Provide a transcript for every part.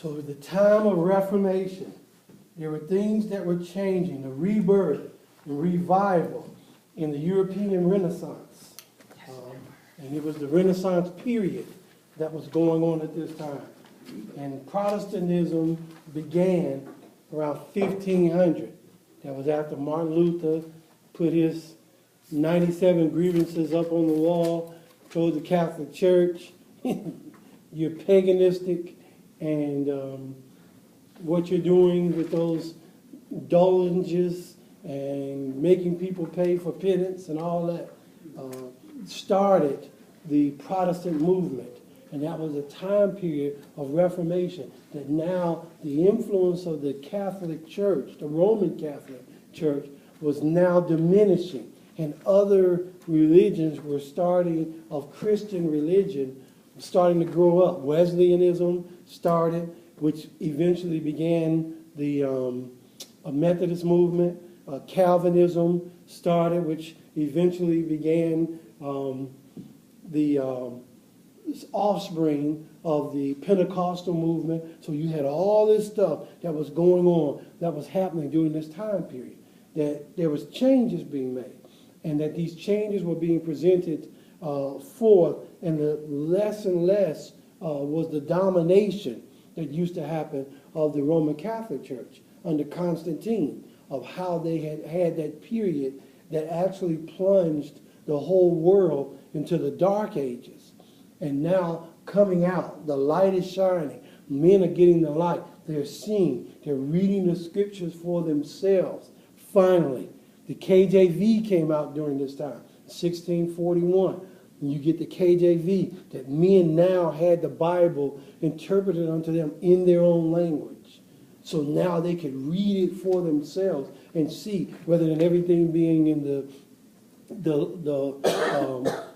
So at the time of Reformation, there were things that were changing, a rebirth and revival in the European Renaissance. And it was the Renaissance period that was going on at this time. And Protestantism began around 1500. That was after Martin Luther put his 97 grievances up on the wall, told the Catholic Church, you're paganistic, and what you're doing with those indulgences and making people pay for penance and all that started the Protestant movement. And that was a time period of Reformation, that now the influence of the Catholic Church, the Roman Catholic Church, was now diminishing. And other religions were starting, of Christian religion, starting to grow up. Wesleyanism started, which eventually began the Methodist movement. Calvinism started, which eventually began the offspring of the Pentecostal movement. So you had all this stuff that was going on, that was happening during this time period, that there was changes being made, and that these changes were being presented forth, and the less and less was the domination that used to happen of the Roman Catholic Church under Constantine, of how they had that period that actually plunged the whole world into the Dark Ages. And now coming out, the light is shining. Men are getting the light. They're seeing. They're reading the scriptures for themselves. Finally, the KJV came out during this time, 1641. And you get the KJV, that men now had the Bible interpreted unto them in their own language. So now they could read it for themselves and see, rather than everything being in the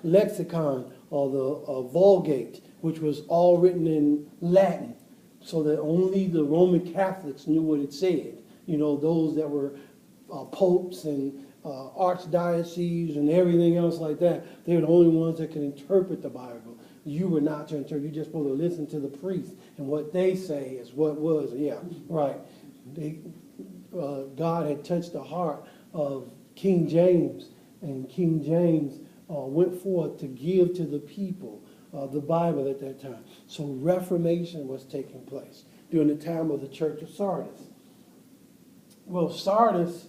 lexicon or the Vulgate, which was all written in Latin, so that only the Roman Catholics knew what it said. You know, those that were popes and archdioceses and everything else like that, they were the only ones that could interpret the Bible. You were not to interpret. You're just supposed to listen to the priest, and what they say is what was. Yeah, right. God had touched the heart of King James, and King James went forth to give to the people the Bible at that time. So Reformation was taking place during the time of the Church of Sardis. Well, Sardis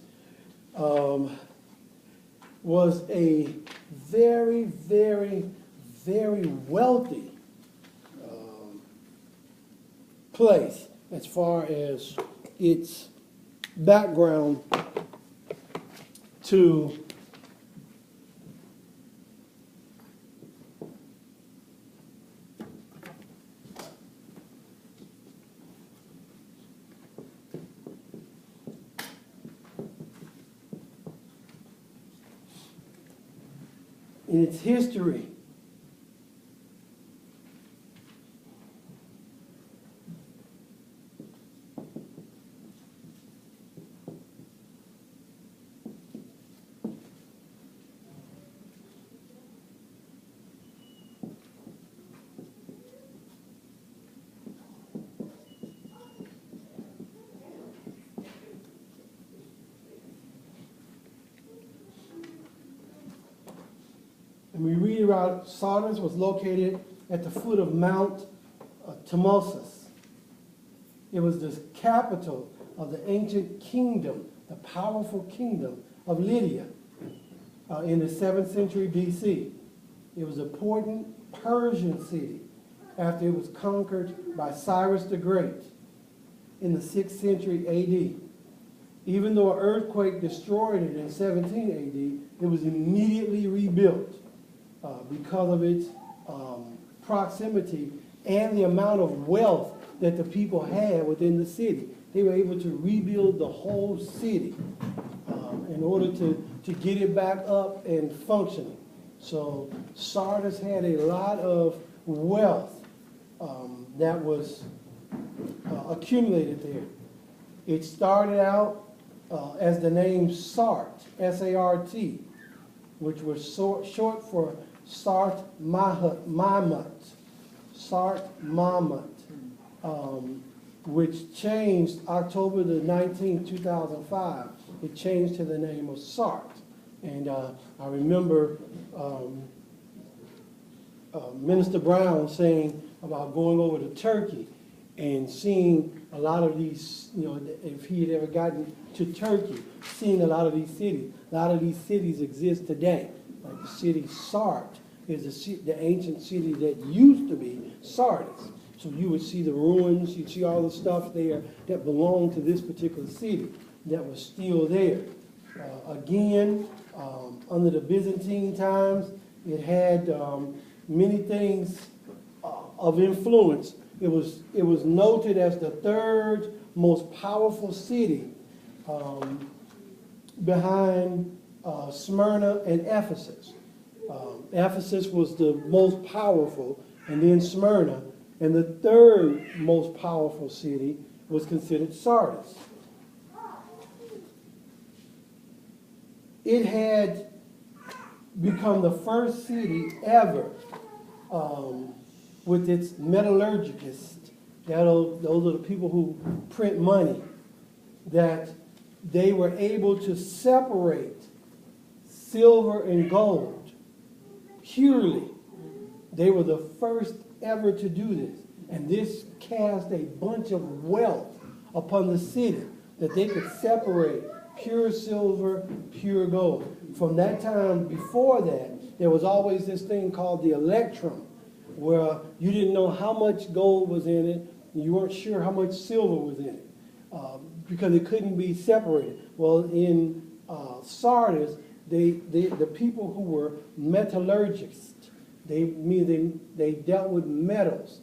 was a very, very, very wealthy place as far as its background to in its history. And we read about Sardis was located at the foot of Mount Tmolus. It was the capital of the ancient kingdom, the powerful kingdom of Lydia in the 7th century BC. It was an important Persian city after it was conquered by Cyrus the Great in the 6th century AD. Even though an earthquake destroyed it in 17 AD, it was immediately rebuilt because of its proximity and the amount of wealth that the people had within the city. They were able to rebuild the whole city in order to get it back up and functioning. So Sardis had a lot of wealth that was accumulated there. It started out as the name Sart, S-A-R-T, which was short for Sart Mahmut. Sart Mahmut. which changed October the 19th, 2005. It changed to the name of SART. And I remember Minister Brown saying about going over to Turkey and seeing a lot of these, you know, if he had ever gotten to Turkey, seeing a lot of these cities. A lot of these cities exist today. Like the city Sart is the ancient city that used to be Sardis. So you would see the ruins, you'd see all the stuff there that belonged to this particular city that was still there. Again, under the Byzantine times, it had many things of influence. It was noted as the third most powerful city behind Smyrna and Ephesus. Ephesus was the most powerful, and then Smyrna, and the third most powerful city was considered Sardis. It had become the first city ever with its metallurgists, those are the people who print money, that they were able to separate silver and gold purely. They were the first ever to do this. And this cast a bunch of wealth upon the city, that they could separate pure silver, pure gold. From that time before that, there was always this thing called the electrum, where you didn't know how much gold was in it, and you weren't sure how much silver was in it, because it couldn't be separated. Well, in Sardis, the people who were metallurgists, they dealt with metals.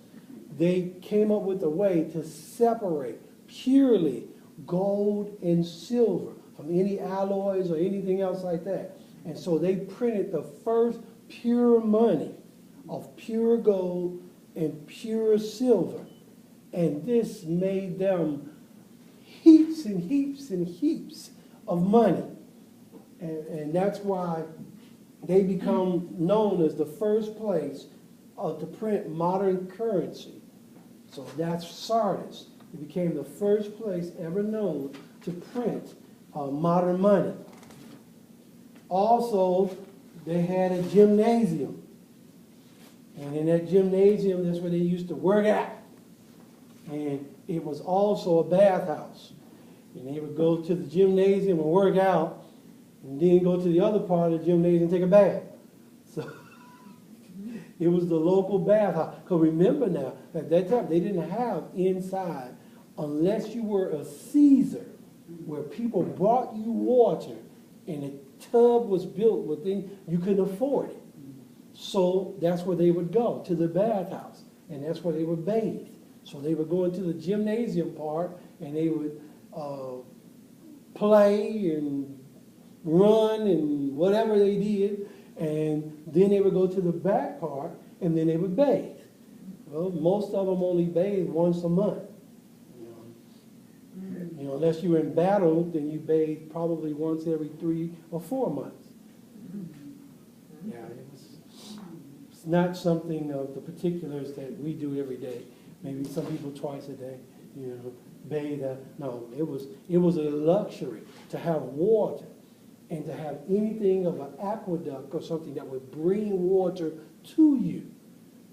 They came up with a way to separate purely gold and silver from any alloys or anything else like that. And so they printed the first pure money of pure gold and pure silver. And this made them heaps and heaps and heaps of money. And that's why they become known as the first place to print modern currency. So that's Sardis. It became the first place ever known to print modern money. Also, they had a gymnasium. And in that gymnasium, that's where they used to work out. And it was also a bathhouse. And they would go to the gymnasium and work out, and then go to the other part of the gymnasium and take a bath. So it was the local bathhouse. Because remember now, at that time, they didn't have inside, unless you were a Caesar, where people brought you water, and a tub was built within, you couldn't afford it. So that's where they would go, to the bathhouse, and that's where they would bathe. So they would go into the gymnasium part, and they would play and run and whatever they did, and then they would go to the back part, and then they would bathe. Well, most of them only bathe once a month. You know, unless you were in battle, then you bathe probably once every 3 or 4 months. Yeah, it's not something of the particulars that we do every day. Maybe some people twice a day, you know, bathe. No, it was a luxury to have water and to have anything of an aqueduct or something that would bring water to you.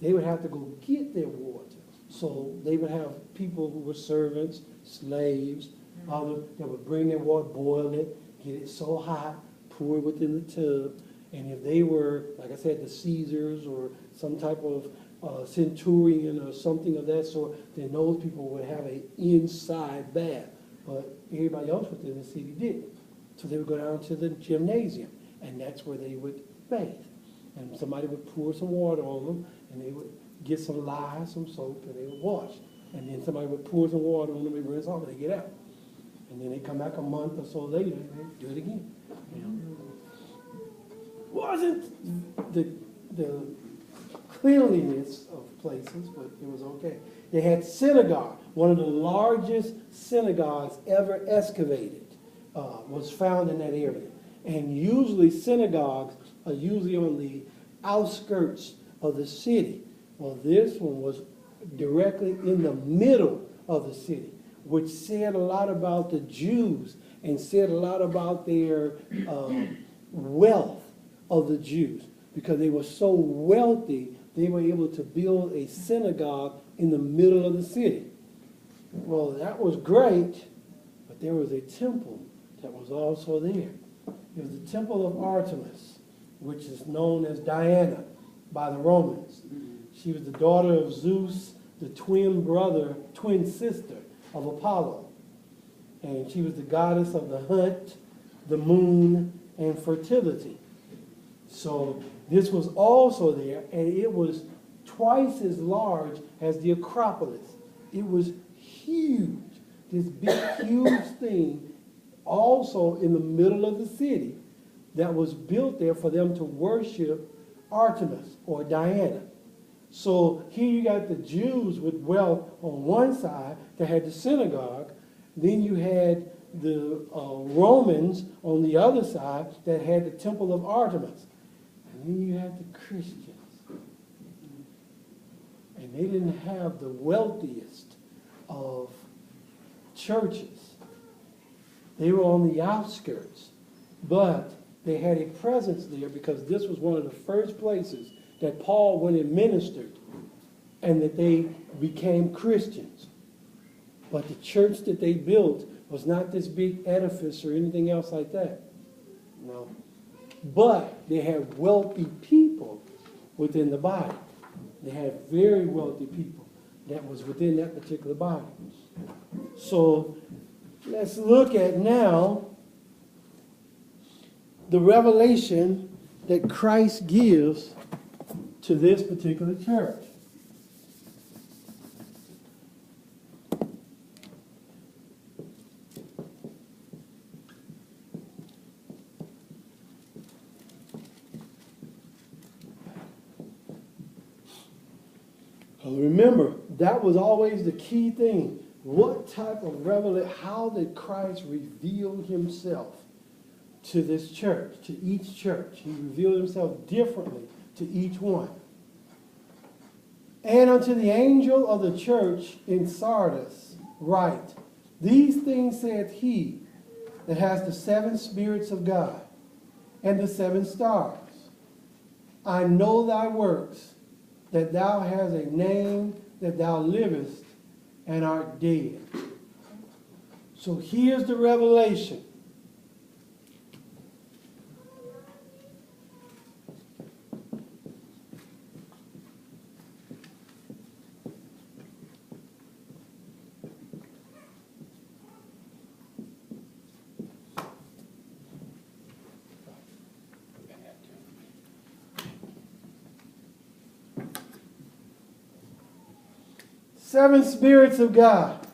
They would have to go get their water. So they would have people who were servants, slaves, others that would bring their water, boil it, get it so hot, pour it within the tub. And if they were, like I said, the Caesars or some type of centurion or something of that sort, then those people would have an inside bath. But everybody else within the city didn't. So they would go down to the gymnasium, and that's where they would bathe. And somebody would pour some water on them, and they would get some lye, some soap, and they would wash. And then somebody would pour some water on them, and rinse off, and they get out. And then they come back a month or so later, and they do it again. You know? Wasn't the cleanliness of places, but it was okay. They had synagogue. One of the largest synagogues ever excavated was found in that area. And usually synagogues are usually on the outskirts of the city. Well, this one was directly in the middle of the city, which said a lot about the Jews and said a lot about their wealth of the Jews. Because they were so wealthy, they were able to build a synagogue in the middle of the city. Well, that was great, but there was a temple that was also there. It was the temple of Artemis, which is known as Diana by the Romans. She was the daughter of Zeus, the twin sister of Apollo. And she was the goddess of the hunt, the moon, and fertility. So this was also there, and it was twice as large as the Acropolis. It was huge, this big, huge thing, also in the middle of the city, that was built there for them to worship Artemis or Diana. So here you got the Jews with wealth on one side that had the synagogue. Then you had the Romans on the other side that had the temple of Artemis. And then you had the Christians. And they didn't have the wealthiest of churches. They were on the outskirts. But they had a presence there because this was one of the first places that Paul went and ministered, and that they became Christians. But the church that they built was not this big edifice or anything else like that. No. But they had wealthy people within the body. They had very wealthy people that was within that particular body. So let's look at now the revelation that Christ gives to this particular church. Remember, that was always the key thing. What type of revelation, how did Christ reveal himself to this church, to each church? He revealed himself differently to each one. And unto the angel of the church in Sardis write, these things saith he that has the 7 spirits of God and the 7 stars. I know thy works, that thou hast a name, that thou livest and art dead. So here's the revelation. Seven spirits of God.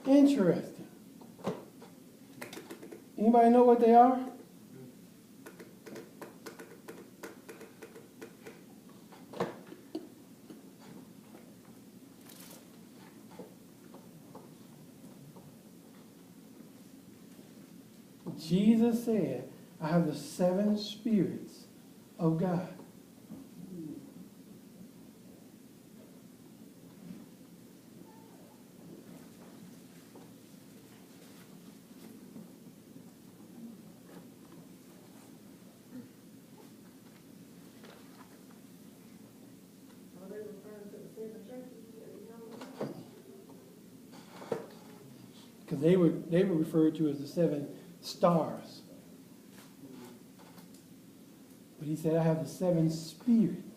Interesting. Anybody know what they are? Jesus said, I have the 7 spirits of God. Because they were referred to as the 7 stars. But he said, I have the 7 spirits.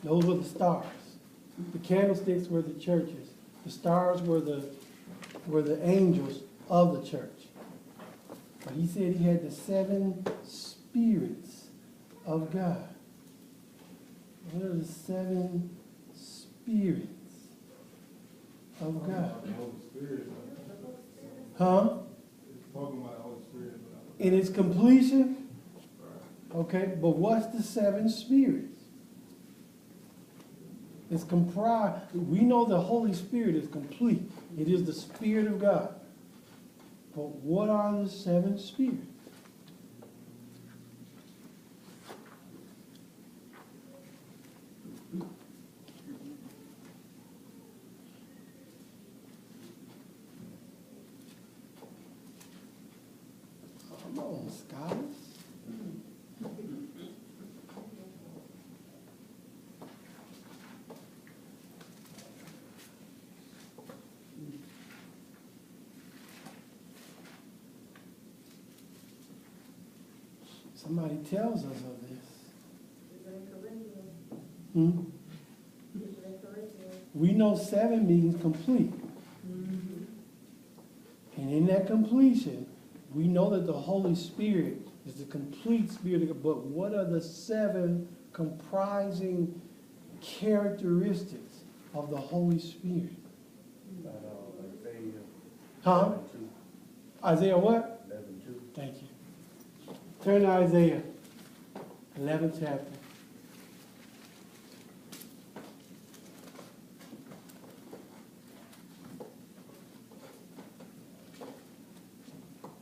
Those were the stars. The candlesticks were the churches. The stars were the angels of the church. But he said he had the 7 spirits spirits of God? What are the 7 spirits of God? The Holy Spirit. Huh? It's talking about the Holy Spirit. In its completion? Right. Okay, but what's the 7 spirits? It's comprised, we know the Holy Spirit is complete. It is the Spirit of God. But what are the 7 spirits? Come on, scholars. Somebody tells us of this. Hmm? We know 7 means complete. And in that completion, we know that the Holy Spirit is the complete Spirit of God. But what are the 7 comprising characteristics of the Holy Spirit? Huh? Isaiah what? 11:2. Thank you. Turn to Isaiah, 11th chapter.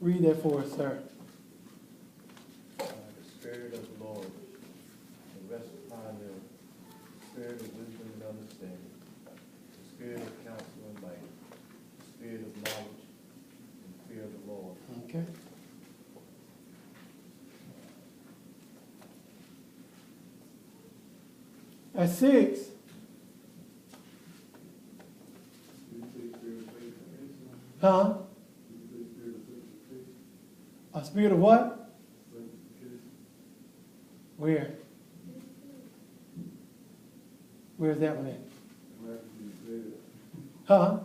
Read that for us, sir. The Spirit of the Lord will rest upon them, the Spirit of wisdom and understanding, the Spirit of counsel and might, the Spirit of knowledge and fear of the Lord. Okay. At 6, You say spirit of faith and wisdom. huh? You say spirit of sanctification. A spirit of what? Sanctification. Where? Where's that one at? I'm asking you to say that. Huh?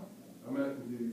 I'm asking you to